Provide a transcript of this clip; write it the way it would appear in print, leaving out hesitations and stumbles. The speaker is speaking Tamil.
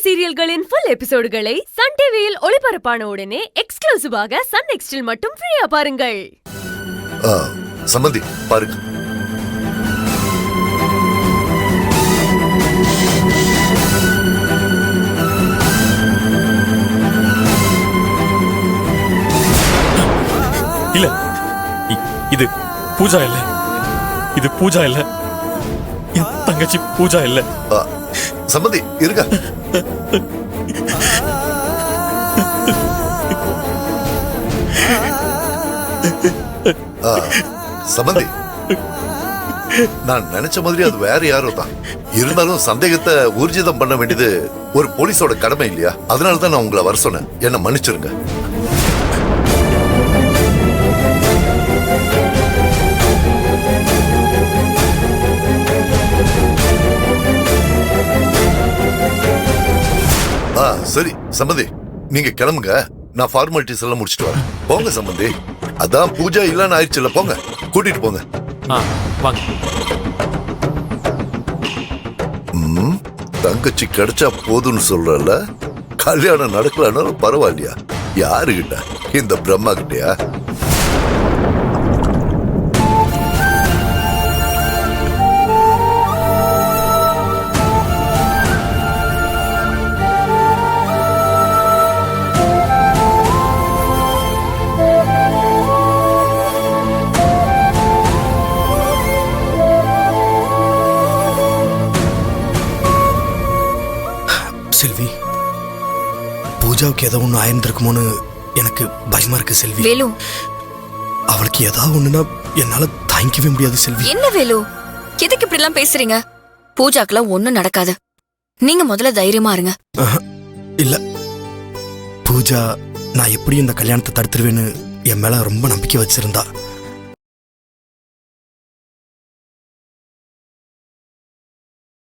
சீரியல்களின் ஃபுல் எபிசோடுகளை சன் டிவியில் ஒளிபரப்பான உடனே எக்ஸ்க்ளூசிவாக சன் நெக்ஸ்டில் மட்டும் ஃப்ரீயா பாருங்கள். சம்பந்தி பாருங்க. இல்ல, இது பூஜா இல்ல, இது பூஜா இல்ல, என் தங்கச்சி பூஜா இல்ல. சம்பந்தி இருக்க. சம்பந்தி, நான் நினைச்ச மாதிரி அது வேற யாரோ தான். இருந்தாலும் சந்தேகத்தை ஊர்ஜிதம் பண்ண வேண்டியது ஒரு போலீஸோட கடமை இல்லையா? அதனாலதான் நான் உங்களை வர சொன்னேன். என்ன மன்னிச்சிருங்க. சரி சம்பந்தி, நீங்க கிளம்புங்க. நான் ஃபார்மாலிட்டிஸ் எல்லாம் முடிச்சிட்டு வரேன். போங்க சம்பந்தி. அதான் பூஜா இல்லன்னு ஆயிடுச்சுல, போங்க, கூட்டிட்டு போங்க. தங்கச்சி கிடைச்சா போதும்னு சொல்றல, கல்யாணம் நடக்கலனாலும் பரவாயில்லையா? யாருகிட்ட? இந்த பிரம்மா கிட்டயா? செல்வி, பூஜாவுக்கு ஏதோ ஒன்று ஆயிருந்திருக்குமோன்னு எனக்கு பயமா இருக்கு செல்வி. வேலு, அவளுக்கு ஏதாவது ஒண்ணுன்னா என்னால தாங்கிக்கவே முடியாது செல்வி. என்ன வேலு, எதுக்கு இப்படி எல்லாம் பேசுறீங்க? பூஜாக்கெல்லாம் ஒண்ணும் நடக்காது. நீங்க முதல்ல தைரியமா இருங்க. இல்ல, பூஜா நான் எப்படி இந்த கல்யாணத்தை தடுத்துருவேன்னு என் மேல ரொம்ப நம்பிக்கை வச்சிருந்தா.